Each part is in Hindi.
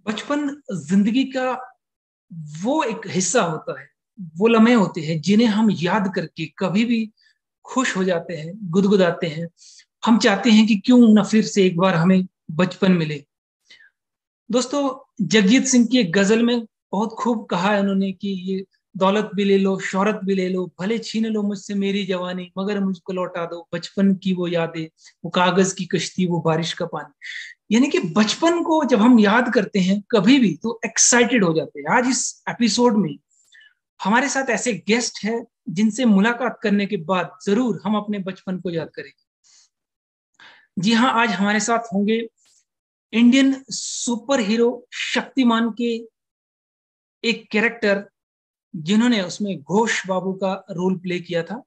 बचपन जिंदगी का वो एक हिस्सा होता है, वो लम्हे होते हैं जिन्हें हम याद करके कभी भी खुश हो जाते हैं, गुदगुदाते हैं। हम चाहते हैं कि क्यों न फिर से एक बार हमें बचपन मिले। दोस्तों, जगजीत सिंह की एक गजल में बहुत खूब कहा है उन्होंने कि ये दौलत भी ले लो, शोहरत भी ले लो, भले छीन लो मुझसे मेरी जवानी, मगर मुझको लौटा दो बचपन की वो यादें, वो कागज की कश्ती, वो बारिश का पानी। यानी कि बचपन को जब हम याद करते हैं कभी भी तो एक्साइटेड हो जाते हैं। आज इस एपिसोड में हमारे साथ ऐसे गेस्ट हैं जिनसे मुलाकात करने के बाद जरूर हम अपने बचपन को याद करेंगे। जी हाँ, आज हमारे साथ होंगे इंडियन सुपर हीरो शक्तिमान के एक कैरेक्टर, जिन्होंने उसमें घोष बाबू का रोल प्ले किया था।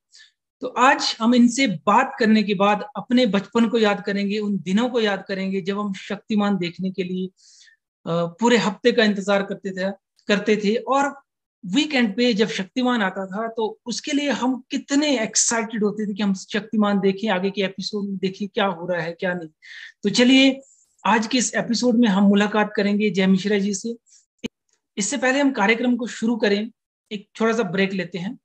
तो आज हम इनसे बात करने के बाद अपने बचपन को याद करेंगे, उन दिनों को याद करेंगे जब हम शक्तिमान देखने के लिए पूरे हफ्ते का इंतजार करते थे। और वीकेंड पे जब शक्तिमान आता था तो उसके लिए हम कितने एक्साइटेड होते थे कि हम शक्तिमान देखें, आगे के एपिसोड में देखें क्या हो रहा है क्या नहीं। तो चलिए, आज के इस एपिसोड में हम मुलाकात करेंगे जय मिश्रा जी से। इससे पहले हम कार्यक्रम को शुरू करें, एक छोटा सा ब्रेक लेते हैं।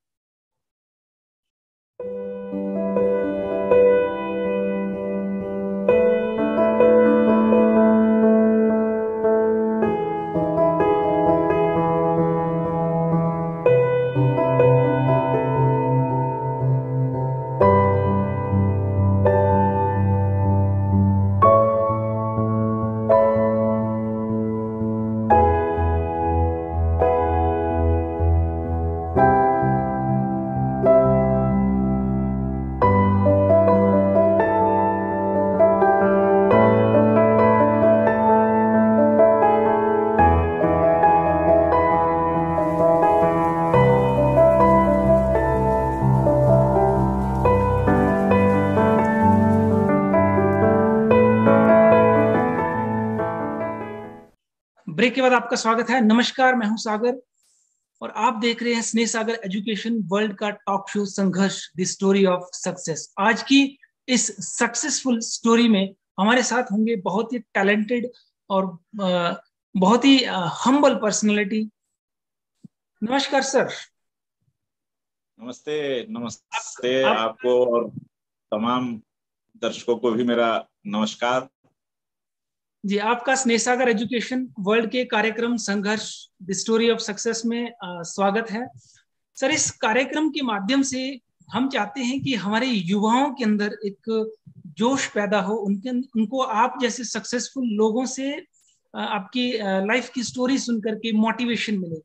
ब्रेक के बाद आपका स्वागत है। नमस्कार, मैं हूं सागर और आप देख रहे हैं स्नेह सागर एजुकेशन वर्ल्ड का टॉक शो संघर्ष, द स्टोरी ऑफ सक्सेस। आज की इस सक्सेसफुल स्टोरी में हमारे साथ होंगे बहुत ही टैलेंटेड और बहुत ही हम्बल पर्सनालिटी। नमस्कार सर। नमस्ते। नमस्ते आप आपको और तमाम दर्शकों को भी मेरा नमस्कार। जी, आपका स्नेह सागर एजुकेशन वर्ल्ड के कार्यक्रम संघर्ष, द स्टोरी ऑफ सक्सेस में स्वागत है। सर, इस कार्यक्रम के माध्यम से हम चाहते हैं कि हमारे युवाओं के अंदर एक जोश पैदा हो, उनको आप जैसे सक्सेसफुल लोगों से आपकी लाइफ की स्टोरी सुन करके मोटिवेशन मिले।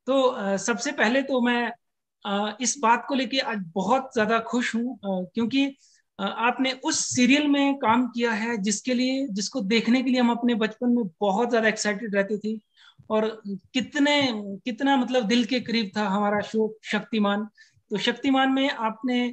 तो सबसे पहले तो मैं इस बात को लेके आज बहुत ज्यादा खुश हूँ, क्योंकि आपने उस सीरियल में काम किया है जिसको देखने के लिए हम अपने बचपन में बहुत ज्यादा एक्साइटेड रहते थे। और कितना मतलब दिल के करीब था हमारा शो शक्तिमान। तो शक्तिमान में आपने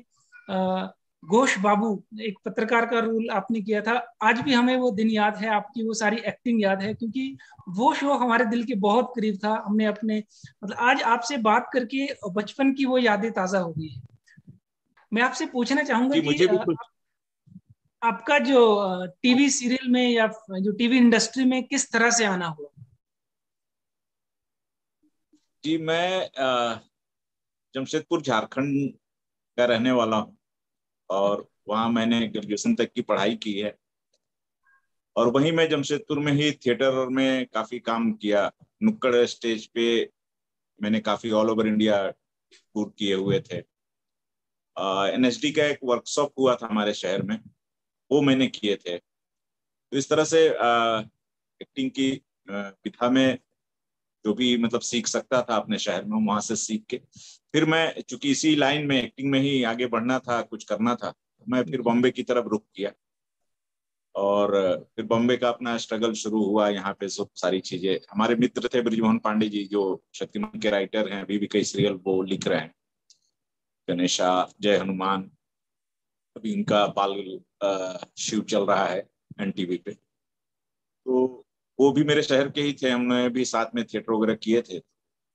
घोष बाबू, एक पत्रकार का रोल आपने किया था। आज भी हमें वो दिन याद है, आपकी वो सारी एक्टिंग याद है, क्योंकि वो शो हमारे दिल के बहुत करीब था। हमने अपने मतलब आज आपसे बात करके बचपन की वो यादें ताजा हो गई है। मैं आपसे पूछना चाहूंगा जी, कि मुझे भी कुछ। आपका जो टीवी सीरियल में या जो टीवी इंडस्ट्री में किस तरह से आना हुआ। जी, मैं जमशेदपुर झारखंड का रहने वाला हूँ और वहाँ मैंने ग्रेजुएशन तक की पढ़ाई की है। और वहीं मैं जमशेदपुर में ही थिएटर में काफी काम किया। नुक्कड़ स्टेज पे मैंने काफी ऑल ओवर इंडिया टूर किए हुए थे। एनएसडी का एक वर्कशॉप हुआ था हमारे शहर में, वो मैंने किए थे। तो इस तरह से एक्टिंग की विधा में जो भी मतलब सीख सकता था अपने शहर में, वहां से सीख के फिर मैं, चूंकि इसी लाइन में एक्टिंग में ही आगे बढ़ना था, कुछ करना था, मैं फिर बॉम्बे की तरफ रुख किया। और फिर बॉम्बे का अपना स्ट्रगल शुरू हुआ। यहाँ पे सब सारी चीजें, हमारे मित्र थे ब्रिजमोहन पांडे जी, जो शक्तिमान के राइटर हैं, अभी भी कई सीरियल वो लिख रहे हैं, गणेशा, जय हनुमान। अभी इनका बाल शिव चल रहा है एनटीवी पे। तो वो भी मेरे शहर के ही थे, हमने भी साथ में थिएटर वगैरह किए थे।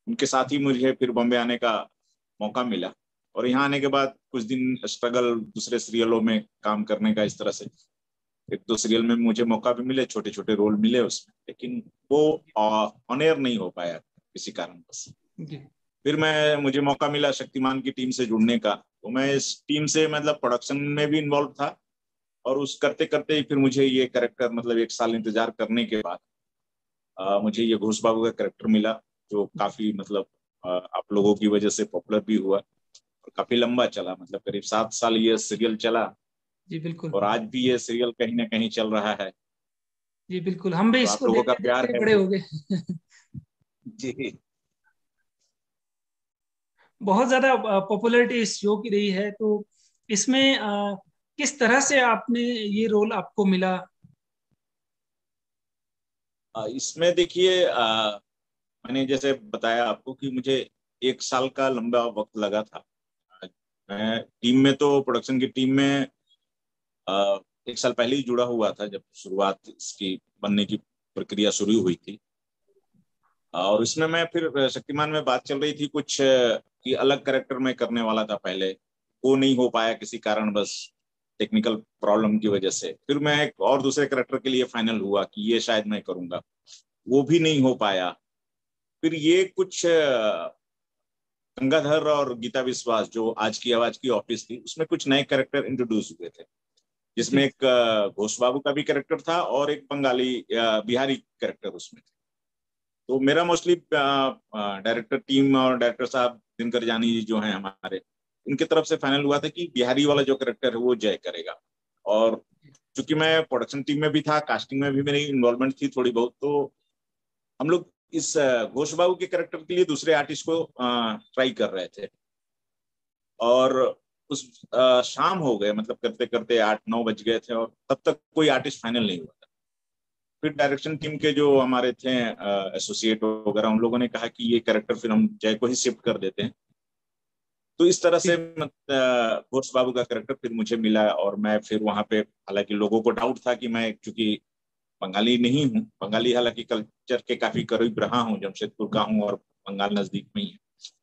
उनके साथ ही मुझे फिर बॉम्बे आने का मौका मिला। और यहाँ आने के बाद कुछ दिन स्ट्रगल, दूसरे सीरियलों में काम करने का, इस तरह से एक दो सीरियल में मुझे मौका भी मिले, छोटे छोटे रोल मिले उसमें, लेकिन वो ऑन एयर नहीं हो पाया किसी कारणवश। फिर मुझे मौका मिला शक्तिमान की टीम से जुड़ने का, तो मैं इस टीम से मतलब प्रोडक्शन में भी इन्वॉल्व था, और उस करते करते ही फिर मुझे ये कैरेक्टर, मतलब 1 साल इंतजार करने के बाद मुझे ये घोष बाबू का कैरेक्टर मिला, जो काफी मतलब आप लोगों की वजह से पॉपुलर भी हुआ और काफी लंबा चला, मतलब करीब 7 साल ये सीरियल चला। जी बिल्कुल। और आज भी ये सीरियल कहीं ना कहीं चल रहा है। जी बिल्कुल, हम भी तो आप इसको लोगों का देखते प्यार देखते है। बड़े हो गए। जी। बहुत ज्यादा पॉपुलैरिटी इस शो की रही है, तो इसमें किस तरह से आपने ये रोल आपको मिला? इसमें देखिए, मैंने जैसे बताया आपको कि मुझे 1 साल का लंबा वक्त लगा था। मैं टीम में, तो प्रोडक्शन की टीम में 1 साल पहले ही जुड़ा हुआ था, जब शुरुआत इसकी बनने की प्रक्रिया शुरू हुई थी। और इसमें मैं फिर शक्तिमान में बात चल रही थी कुछ कि अलग कैरेक्टर में करने वाला था पहले, वो नहीं हो पाया किसी कारण, बस टेक्निकल प्रॉब्लम की वजह से। फिर मैं एक और दूसरे कैरेक्टर के लिए फाइनल हुआ कि ये शायद मैं करूंगा, वो भी नहीं हो पाया। फिर ये कुछ गंगाधर और गीता विश्वास, जो आज की आवाज की ऑफिस थी, उसमें कुछ नए कैरेक्टर इंट्रोड्यूस हुए थे, जिसमें जी एक घोष बाबू का भी कैरेक्टर था और एक बंगाली बिहारी कैरेक्टर उसमें थे। तो मेरा मोस्टली डायरेक्टर टीम और डायरेक्टर साहब दिनकर जानी जी जो हैं हमारे, उनकी तरफ से फाइनल हुआ था कि बिहारी वाला जो कैरेक्टर है वो जय करेगा। और चूंकि मैं प्रोडक्शन टीम में भी था, कास्टिंग में भी मेरी इन्वॉल्वमेंट थी थोड़ी बहुत, तो हम लोग इस घोष बाबू के कैरेक्टर के लिए दूसरे आर्टिस्ट को ट्राई कर रहे थे। और उस शाम हो गए, मतलब करते करते 8-9 बज गए थे, और तब तक कोई आर्टिस्ट फाइनल नहीं हुआ था। फिर डायरेक्शन टीम के जो हमारे थे एसोसिएट वगैरह, उन लोगों ने कहा कि ये कैरेक्टर फिर हम जय को ही शिफ्ट कर देते हैं। तो इस तरह से जी घोष बाबू का कैरेक्टर फिर मुझे मिला, और मैं फिर वहां पे, हालांकि लोगों को डाउट था कि मैं चूंकि बंगाली नहीं हूँ, बंगाली हालांकि कल्चर के काफी करीब रहा हूँ, जमशेदपुर का हूँ और बंगाल नजदीक में ही है,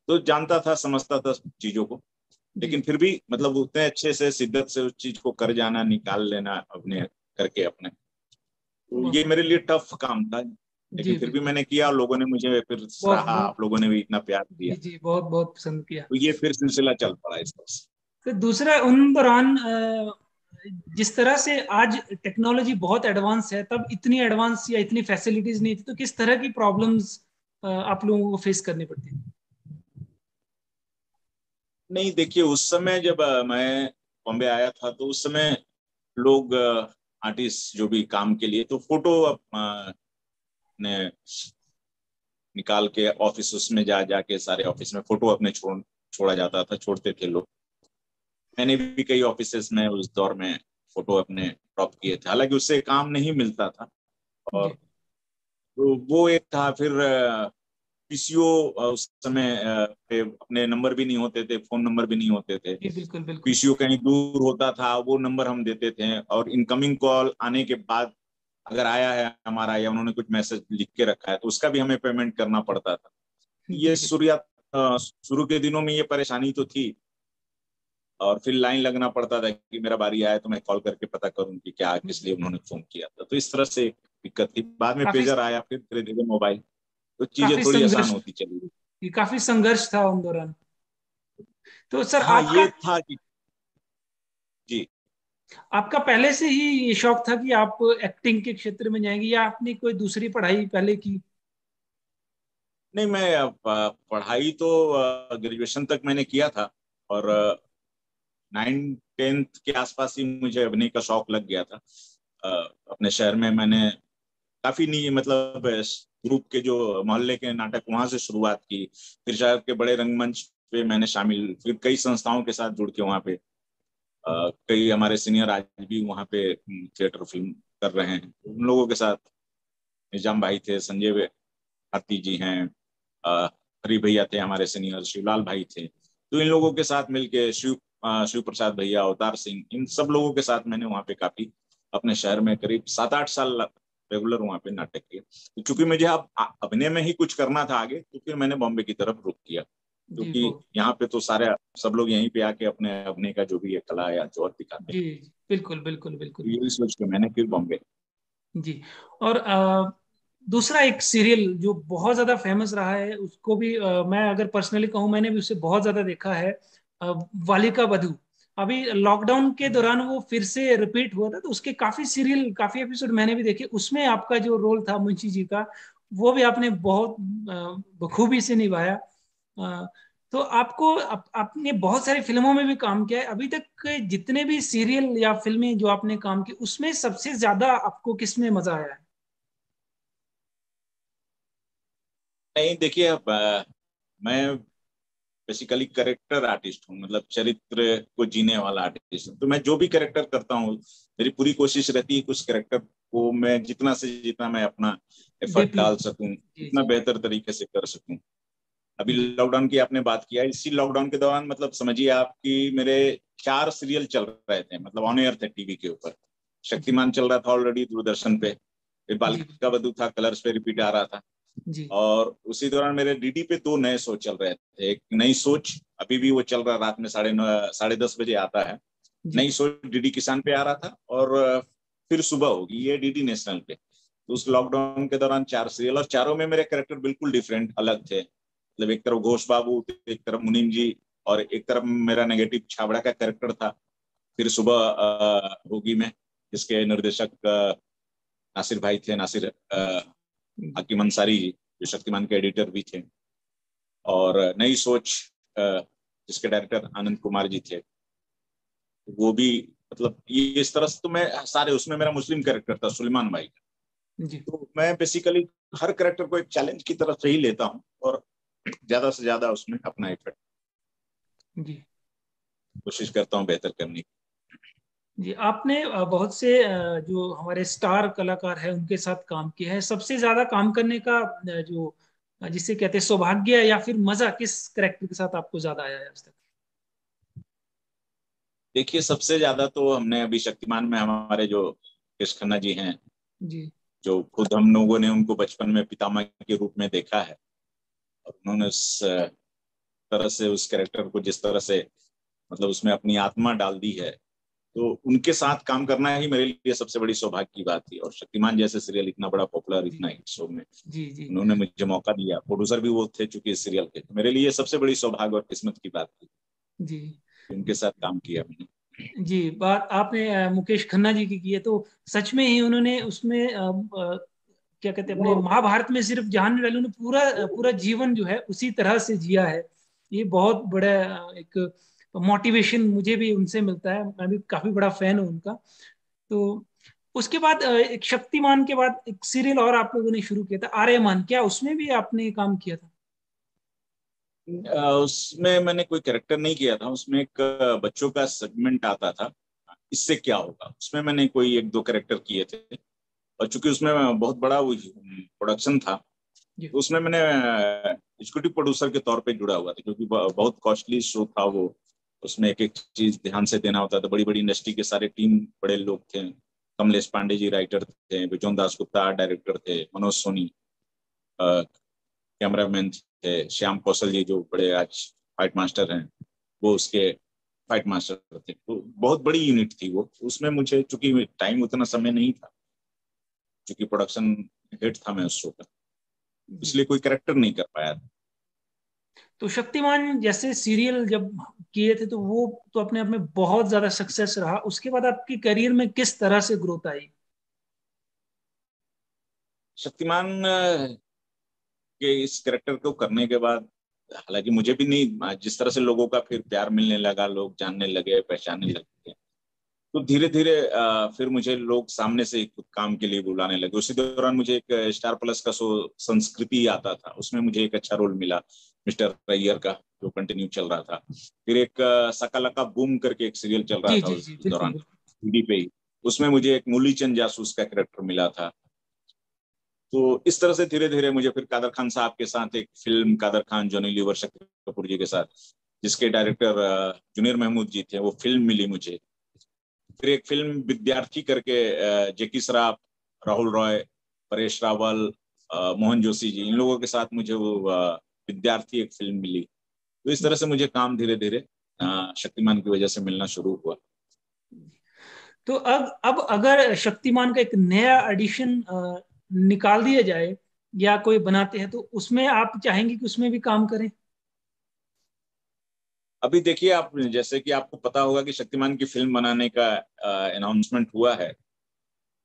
तो जानता था, समझता था चीजों को। जी लेकिन फिर भी मतलब उतने अच्छे से शिद्दत से उस चीज को कर जाना, निकाल लेना अपने करके अपने, तो बहुत ये मेरे लिए टफ काम था। जी लेकिन फिर भी बिल्कुल। मैंने किया, और लोगों ने मुझे फिर बहुत सराहा, बहुत आप लोगों ने भी इतना प्यार जी दिया, जी, बहुत बहुत पसंद किया। तो ये फिर सिलसिला चल पड़ा इस तरह से। फिर दूसरा, उन दौरान जिस तरह से आज टेक्नोलॉजी बहुत एडवांस है, तब इतनी एडवांस या इतनी फैसिलिटीज नहीं थी, तो किस तरह की प्रॉब्लम्स आप लोगों को फेस करनी पड़ती थी? नहीं देखिए, उस समय जब मैं बॉम्बे आया था, तो उस समय लोग, आर्टिस्ट जो भी काम के लिए, तो फोटो ने निकाल के ऑफिस उसमें जा जाके सारे ऑफिस में फोटो अपने छोड़ा जाता था, छोड़ते थे लोग। मैंने भी कई ऑफिसेस में उस दौर में फोटो अपने ड्रॉप किए थे, हालांकि उससे काम नहीं मिलता था। और जी तो वो एक था। फिर पीसीओ, उस समय पे अपने नंबर भी नहीं होते थे, फोन नंबर भी नहीं होते थे। जी बिल्कुल बिल्कुल। पीसीओ कहीं दूर होता था, वो नंबर हम देते थे, और इनकमिंग कॉल आने के बाद अगर आया है हमारा, या उन्होंने कुछ मैसेज लिख के रखा है, तो उसका भी हमें पेमेंट करना पड़ता था। ये जी बिल्कुल। शुरू के दिनों में ये परेशानी तो थी। और फिर लाइन लगना पड़ता था कि मेरा बारी आया तो मैं कॉल करके पता करूं कि क्या, किस लिए उन्होंने फोन किया था। तो इस तरह से एक दिक्कत थी। बाद में काफी पेजर आया, फिर धीरे धीरे मोबाइल, तो चीजें काफी थोड़ी आसान संघर्ष, होती चली गई। ये काफी संघर्ष था उन दौरान। तो सर, हाँ, आपका ये था कि जी। आपका पहले से ही ये शौक था कि आप एक्टिंग के क्षेत्र में जाएंगे, या आपने कोई दूसरी पढ़ाई पहले की? नहीं, मैं पढ़ाई तो ग्रेजुएशन तक मैंने किया था, और 9th-10th के आसपास ही मुझे अभिनय का शौक लग गया था। अ, अपने शहर में मैंने काफी नहीं, मतलब ग्रुप के जो मोहल्ले के नाटक, वहां से शुरुआत की। फिर शहर के बड़े रंगमंच पे मैंने शामिल, फिर कई संस्थाओं के साथ जुड़ के वहां पे कई हमारे सीनियर आज भी वहां पे थिएटर फिल्म कर रहे हैं, उन लोगों के साथ निजाम भाई थे, संजय भारती जी हैं, हरी भैया थे हमारे सीनियर, शिवलाल भाई थे। तो इन लोगों के साथ मिलके शिव प्रसाद भैया, अवतार सिंह, इन सब लोगों के साथ मैंने वहाँ पे काफी, अपने शहर में करीब 7-8 साल रेगुलर वहाँ पे नाटक किए। तो चूंकि मुझे अब अभिनय में ही कुछ करना था आगे, तो फिर मैंने बॉम्बे की तरफ रुख किया। जी क्योंकि वो यहाँ पे तो सारे सब लोग यहीं पे आके अपने अपने का जो भी है कला या जोर दिखाते जी हैं। जी, बिल्कुल बिल्कुल तो बिल्कुल। यही सोच के मैंने फिर बॉम्बे। जी। और दूसरा एक सीरियल जो बहुत ज्यादा फेमस रहा है, उसको भी मैं अगर पर्सनली कहूँ, मैंने भी उसे बहुत ज्यादा देखा है, वालिका वधू। अभी लॉकडाउन के दौरान वो फिर से रिपीट हुआ था, तो उसके काफी सीरियल, काफी एपिसोड मैंने भी देखे। उसमें आपका जो रोल था मुंशी जी का, वो भी आपने बहुत बखूबी से निभाया। अ, तो आपने बहुत सारी फिल्मों में भी काम किया है। अभी तक के जितने भी सीरियल या फिल्में जो आपने काम की, उसमें सबसे ज्यादा आपको किस में मजा आया है? नहीं देखिए, अब मैं बेसिकली करेक्टर आर्टिस्ट हूँ, मतलब चरित्र को जीने वाला आर्टिस्ट हूँ। तो मैं जो भी करेक्टर करता हूँ, मेरी पूरी कोशिश रहती है कि उस करेक्टर को मैं जितना से जितना मैं अपना एफर्ट डीपली। डाल सकूं, जी जितना जी बेहतर तरीके से कर सकूं। अभी जी लॉकडाउन की आपने बात किया, इसी लॉकडाउन के दौरान मतलब समझिए आप कि मेरे 4 सीरियल चल रहे थे, मतलब ऑन एयर थे टीवी के ऊपर। जी शक्तिमान चल रहा था ऑलरेडी दूरदर्शन पे, फिर जी बालिका बधू था, कलर्स पे रिपीट आ रहा था। जी और उसी दौरान मेरे डीडी पे 2 नए शो चल रहे थे। एक नई सोच, अभी भी वो चल रहा, रात में 9:30 10:30 बजे आता है। जी नई सोच डीडी किसान पे आ रहा था, और फिर सुबह होगी ये डीडी नेशनल पे। तो उस लॉकडाउन के दौरान 4 सीरियल, और चारों में मेरे कैरेक्टर बिल्कुल डिफरेंट, अलग थे। मतलब एक तरफ घोष बाबू, एक तरफ मुनीम जी, और एक तरफ मेरा नेगेटिव छाबड़ा का कैरेक्टर था। फिर सुबह होगी में, जिसके निर्देशक नासिर भाई थे, नासिर जी हाकिम अंसारी जी, जो शक्तिमान के एडिटर भी थे। और नई सोच जिसके डायरेक्टर आनंद कुमार जी थे, वो भी, मतलब ये इस तरह से। तो मैं सारे, उसमें मेरा मुस्लिम कैरेक्टर था सुलेमान भाई का। जी तो मैं बेसिकली हर कैरेक्टर को एक चैलेंज की तरफ से ही लेता हूँ, और ज्यादा से ज्यादा उसमें अपना एफर्ट जी कोशिश करता हूँ बेहतर करने की। जी। आपने बहुत से जो हमारे स्टार कलाकार हैं उनके साथ काम किया है। सबसे ज्यादा काम करने का जो जिसे कहते हैं सौभाग्य या फिर मजा, किस करेक्टर के साथ आपको ज्यादा आया है आज तक? देखिए, सबसे ज्यादा तो हमने अभी शक्तिमान में हमारे जो कृष खन्ना जी हैं, जी जो खुद हम लोगों ने उनको बचपन में पितामह के रूप में देखा है, और उन्होंने उस तरह से उस कैरेक्टर को जिस तरह से, मतलब उसमें अपनी आत्मा डाल दी है, तो उनके साथ काम करना ही मेरे लिए सबसे बड़ी सौभाग्य की बात थी। और शक्तिमान जैसे सीरियल इतना बड़ा पॉपुलर, जी इतना हिट शो में जी जी उन्होंने मुझे मौका दिया, प्रोड्यूसर भी वो थे चूंकि इस सीरियल के, तो मेरे लिए सबसे बड़ी सौभाग्य और किस्मत की बात थी जी कि उनके साथ काम किया मैंने। जी। बात आपने मुकेश खन्ना जी की है, तो सच में ही उन्होंने उसमें क्या कहते हैं, अपने महाभारत में सिर्फ जानने वाले, उन्होंने पूरा पूरा जीवन जो है उसी तरह से जिया है। ये बहुत बड़ा एक मोटिवेशन मुझे भी उनसे मिलता है। मैं भी काफी बड़ा फैन हूँ उनका। तो उसके बाद एक शक्तिमान के बाद एक सीरियल और आप लोगों ने शुरू किया था, आर्यमान। क्या उसमें भी आपने काम किया था? उसमें मैंने कोई कैरेक्टर नहीं किया था, उसमें एक बच्चों का सेगमेंट आता था, इससे क्या होगा, उसमें मैंने कोई 1-2 कैरेक्टर किए थे। और चूंकि उसमें बहुत बड़ा प्रोडक्शन था, जी तो उसमें मैंने एग्जीक्यूटिव प्रोड्यूसर के तौर पे जुड़ा हुआ था, क्योंकि बहुत कॉस्टली शो था वो। उसमें एक एक चीज ध्यान से देना होता था, बड़ी बड़ी इंडस्ट्री के सारे टीम, बड़े लोग थे। कमलेश पांडे जी राइटर थे, विजोन दास गुप्ता आर्ट डायरेक्टर थे, मनोज सोनी कैमरामैन थे, श्याम कौशल जी जो बड़े आज फाइट मास्टर हैं, वो उसके फाइट मास्टर थे। तो बहुत बड़ी यूनिट थी वो। उसमें मुझे, चूंकि टाइम उतना समय नहीं था, चूंकि प्रोडक्शन हेड था मैं उस शो का, जी। इसलिए कोई कैरेक्टर नहीं कर पाया था। तो शक्तिमान जैसे सीरियल जब किए थे, तो वो तो अपने आप में बहुत ज्यादा सक्सेस रहा। उसके बाद आपकी करियर में किस तरह से ग्रोथ आई? शक्तिमान के इस कैरेक्टर को करने के बाद, हालांकि मुझे भी नहीं, जिस तरह से लोगों का फिर प्यार मिलने लगा, लोग जानने लगे, पहचानने लगे, तो धीरे धीरे फिर मुझे लोग सामने से कुछ काम के लिए बुलाने लगे। उसी दौरान मुझे एक स्टार प्लस का शो संस्कृति आता था, उसमें मुझे एक अच्छा रोल मिला, मिस्टर रैयर का, जो कंटिन्यू चल रहा था। फिर एक सकाला बूम करके एक सीरियल चल रहा जी था जी उस जी, बिल्कुल दौरान बिल्कुल। टीवी पे ही, उसमें मुझे एक मूलीचंद जासूस का कैरेक्टर मिला था। तो इस तरह से धीरे धीरे मुझे फिर कादर खान साहब के साथ एक फिल्म, कादर खान जॉनी लीवर शक्ति कपूर जी के साथ, जिसके डायरेक्टर जुनेर महमूद जी थे, वो फिल्म मिली मुझे। फिर एक फिल्म विद्यार्थी करके, जेकी सराफ, राहुल रॉय, परेश रावल, मोहन जोशी जी, इन लोगों के साथ मुझे वो विद्यार्थी एक फिल्म मिली। तो इस तरह से मुझे काम धीरे धीरे शक्तिमान की वजह से मिलना शुरू हुआ। तो अब अगर शक्तिमान का एक नया एडिशन निकाल दिया जाए या कोई बनाते हैं, तो उसमें आप चाहेंगे कि उसमें भी काम करें? अभी देखिए, आप जैसे कि आपको पता होगा कि शक्तिमान की फिल्म बनाने का अनाउंसमेंट हुआ है।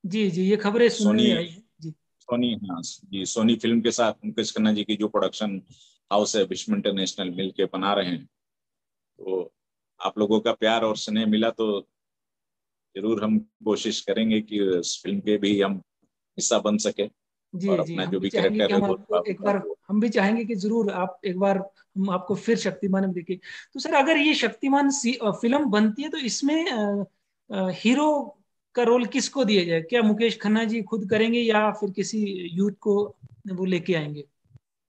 जी जी, ये खबरें सुनने सोनी में आई है जी। सोनी हाँ जी, सोनी फिल्म के साथ मुकेश खन्ना जी की जो प्रोडक्शन हाउस है विश्व इंटरनेशनल मिल के बना रहे हैं। तो आप लोगों का प्यार और स्नेह मिला तो जरूर हम कोशिश करेंगे कि उस फिल्म के भी हम हिस्सा बन सके, जी और जी, अपना हम जो भी भी चाहेंगे कि कैरेक्टर है हम वो आपको एक बार, हम भी चाहेंगे कि जरूर आप एक बार, हम आपको फिर शक्तिमान में देखें। तो सर, अगर ये शक्तिमान फिल्म बनती है तो इसमें हीरो का रोल किसको दिया जाए? क्या मुकेश खन्ना जी खुद करेंगे या फिर किसी यूथ को वो लेके आएंगे?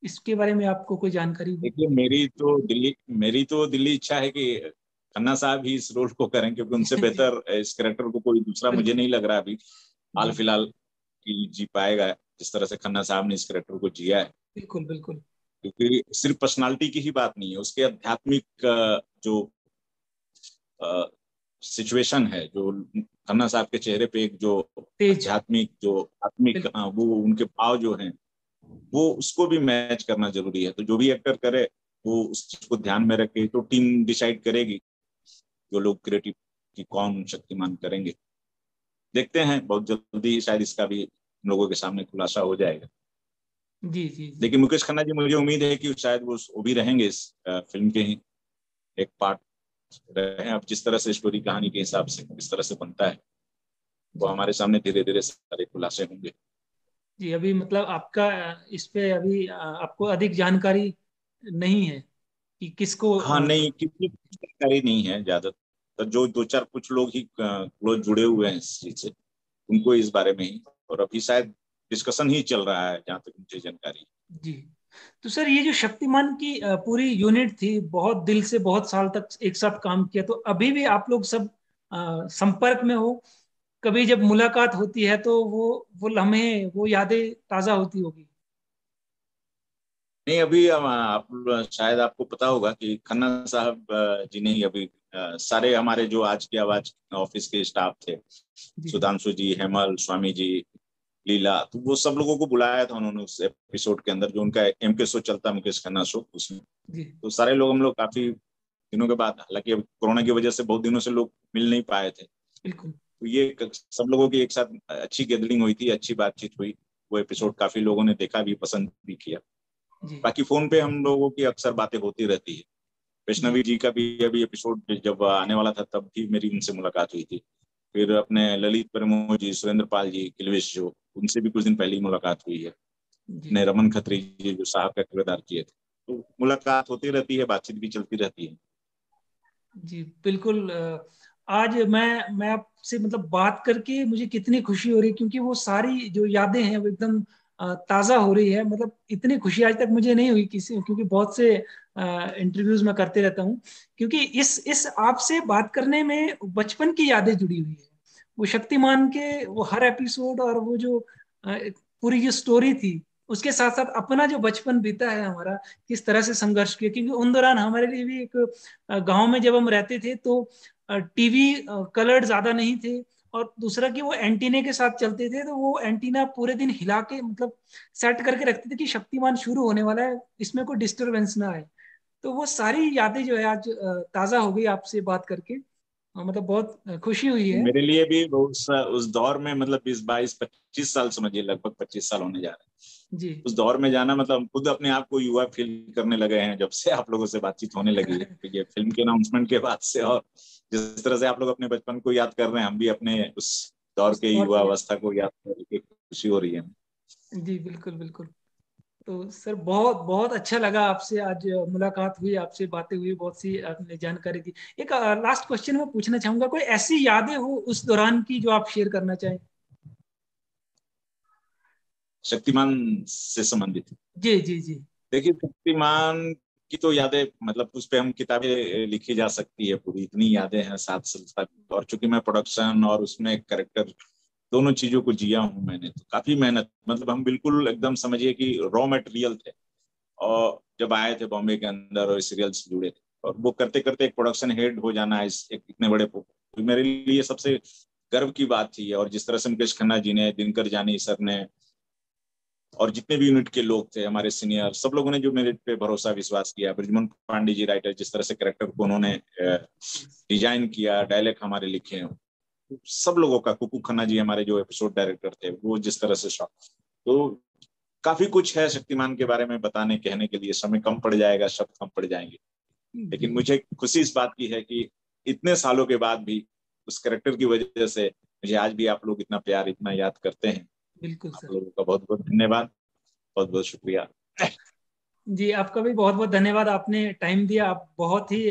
इसके बारे में आपको कोई जानकारी हो? देखिए, मेरी तो दिल्ली इच्छा है कि खन्ना साहब ही इस रोल को करें, क्योंकि उनसे जी बेहतर इस कैरेक्टर को कोई दूसरा मुझे बिल्कुल। नहीं लग रहा अभी हाल जी फिलहाल की जी पाएगा जिस तरह से खन्ना साहब ने इस कैरेक्टर को जिया है। बिल्कुल बिल्कुल। क्योंकि सिर्फ पर्सनालिटी की ही बात नहीं है, उसके आध्यात्मिक जो सिचुएशन है, जो खन्ना साहब के चेहरे पे एक जो तेज। आध्यात्मिक जो आत्मिक बिल्कुल वो उनके भाव जो हैं, वो उसको भी मैच करना जरूरी है। तो जो भी एक्टर करे वो उस चीज को ध्यान में रखे, तो टीम डिसाइड करेगी जो लोग क्रिएटिव की कौन शक्तिमान करेंगे। देखते हैं, बहुत जल्दी शायद इसका भी हम लोगों के सामने खुलासा हो जाएगा। जी जी जी। लेकिन मुकेश खन्ना जी, मुझे उम्मीद है कि शायद वो भी रहेंगे इस फिल्म के ही एक पार्ट रहे। अब जिस तरह से स्टोरी कहानी के हिसाब से किस तरह से बनता है, वो जी हमारे सामने धीरे धीरे सारे खुलासे होंगे। जी, अभी मतलब आपका इस पे अभी आपको अधिक जानकारी नहीं है कि किसको हाँ, नहीं, कितनी जानकारी नहीं है ज्यादातर, जो दो चार कुछ लोग ही क्लोज जुड़े हुए हैं इस चीज से, उनको इस बारे में ही, और अभी शायद डिस्कशन ही चल रहा है जहाँ तक मुझे जानकारी। जी। तो सर, ये जो शक्तिमान की पूरी यूनिट थी, बहुत दिल से बहुत साल तक एक साथ काम किया, तो अभी भी आप लोग सब संपर्क में हो? कभी जब मुलाकात होती है तो वो लम्हे, वो यादें ताजा होती होगी? नहीं, अभी आप शायद आपको पता होगा कि खन्ना साहब जी ने ही अभी सारे हमारे जो आज की आवाज ऑफिस के स्टाफ थे, जी सुधांशु जी, हेमल, स्वामी जी, लीला, तो वो सब लोगों को बुलाया था उन्होंने उस एपिसोड के अंदर, जो उनका एम के शो चलता है, मुकेश खन्ना शो, उसमें। जी तो सारे लोग, हम लोग काफी दिनों के बाद, हालांकि अब कोरोना की वजह से बहुत दिनों से लोग मिल नहीं पाए थे, बिल्कुल। तो ये सब लोगों की एक साथ अच्छी गैदरिंग हुई थी, अच्छी बातचीत हुई। वो एपिसोड काफी लोगों ने देखा भी, पसंद भी किया। जी बाकी फोन पे हम लोगों की अक्सर बातें होती रहती है। जी वैष्णवी जी का भी अभी एपिसोड जब आने वाला था तब भी मेरी उनसे मुलाकात हुई थी। फिर अपने ललित प्रमोद जी, सुरेंद्र पाल जी, किलवेश जो, उनसे भी कुछ दिन पहले ही मुलाकात हुई है। जी अपने रमन खत्री जी जो साहब का किरदार किए थे, तो मुलाकात होती रहती है, बातचीत भी चलती रहती है। जी बिल्कुल। आज मैं आपसे मतलब बात करके मुझे कितनी खुशी हो रही है, क्योंकि वो सारी जो यादें हैं वो एकदम ताजा हो रही है। मतलब इतनी खुशी आज तक मुझे नहीं हुई किसी, क्योंकि बहुत से इंटरव्यूज में करते रहता हूँ। क्योंकि इस आपसे बात करने में बचपन की यादें जुड़ी हुई है। वो शक्तिमान के वो हर एपिसोड, और वो जो पूरी जो स्टोरी थी, उसके साथ साथ अपना जो बचपन बीता है हमारा, किस तरह से संघर्ष किया। क्योंकि उन दौरान हमारे लिए भी एक गांव में जब हम रहते थे तो टीवी कलर्ड ज्यादा नहीं थे, और दूसरा कि वो एंटीने के साथ चलते थे, तो वो एंटीना पूरे दिन हिला के मतलब सेट करके रखते थे कि शक्तिमान शुरू होने वाला है, इसमें कोई डिस्टरबेंस ना आए। तो वो सारी यादें जो है आज ताजा हो गई आपसे बात करके। मतलब बहुत खुशी हुई है। मेरे लिए भी उस दौर में, मतलब 20, 22, 25 साल, समझिए लगभग 25 साल होने जा रहे हैं, जी उस दौर में जाना, मतलब हम खुद अपने आप को युवा फील करने लगे हैं जब से आप लोगों से बातचीत होने लगी है। तो ये फिल्म के अनाउंसमेंट के बाद से, और जिस तरह से आप लोग अपने बचपन को याद कर रहे हैं, हम भी अपने उस दौर उस के दौर युवा को अवस्था को याद करके खुशी हो रही है। जी बिल्कुल बिल्कुल। तो सर, बहुत बहुत अच्छा लगा आपसे आज मुलाकात हुई, आपसे बातें हुई, बहुत सी आपने जानकारी दी। एक लास्ट क्वेश्चन मैं पूछना चाहूंगा, कोई ऐसी यादें हो उस दौरान की जो आप शेयर करना चाहें? शक्तिमान से संबंधित, जी जी जी। देखिए, शक्तिमान की तो यादें, मतलब उस पे हम किताबें लिखी जा सकती है पूरी, इतनी यादें हैं 7 साल तक। और चूंकि मैं प्रोडक्शन और उसमें कैरेक्टर दोनों चीजों को जिया हूं मैंने, तो काफी मेहनत, मतलब हम बिल्कुल एकदम समझिए कि रॉ मटेरियल थे। और जब आए थे बॉम्बे के अंदर और सीरियल से जुड़े थे, और वो करते करते एक प्रोडक्शन हेड हो जाना इस एक इतने बड़े मेरे लिए सबसे गर्व की बात थी। और जिस तरह से मुकेश खन्ना जी ने, दिनकर जानी सर ने, और जितने भी यूनिट के लोग थे हमारे सीनियर, सब लोगों ने जो मेरे पे भरोसा विश्वास किया, ब्रिजमोहन पांडे जी राइटर, जिस तरह से कैरेक्टर को उन्होंने डिजाइन किया, डायलॉग हमारे लिखे, सब लोगों का, कुकू खन्ना जी हमारे जो एपिसोड डायरेक्टर थे, वो जिस तरह से तो काफी कुछ है शक्तिमान के बारे में बताने कहने के लिए, समय कम पड़ जाएगा, शब्द कम पड़ जाएंगे। लेकिन मुझे खुशी इस बात की है कि इतने सालों के बाद भी उस कैरेक्टर की वजह से मुझे आज भी आप लोग इतना प्यार, इतना याद करते हैं। बिल्कुल आप सर। लोगों का बहुत बहुत धन्यवाद, बहुत बहुत शुक्रिया। जी, आपका भी बहुत बहुत धन्यवाद, आपने टाइम दिया। आप बहुत ही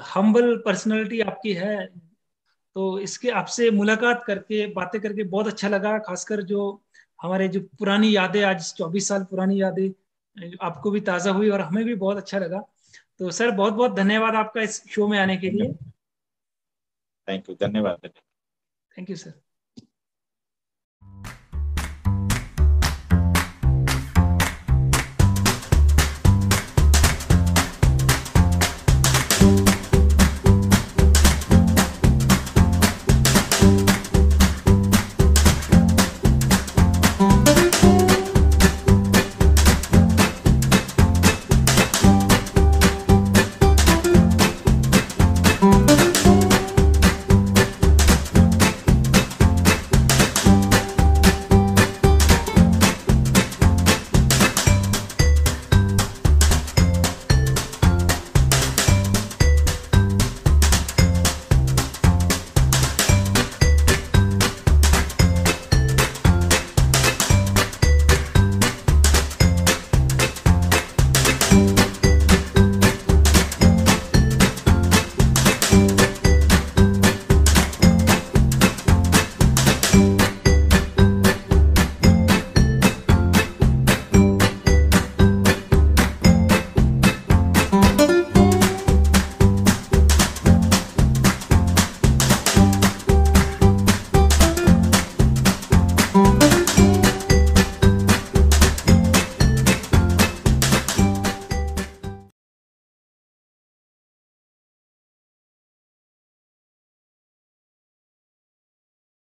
हम्बल पर्सनालिटी आपकी है। तो इसके आपसे मुलाकात करके, बातें करके बहुत अच्छा लगा। खासकर जो हमारे जो पुरानी यादें, आज 24 साल पुरानी यादें आपको भी ताज़ा हुई और हमें भी बहुत अच्छा लगा। तो सर बहुत बहुत धन्यवाद आपका इस शो में आने के लिए। थैंक यू, धन्यवाद। Thank you sir.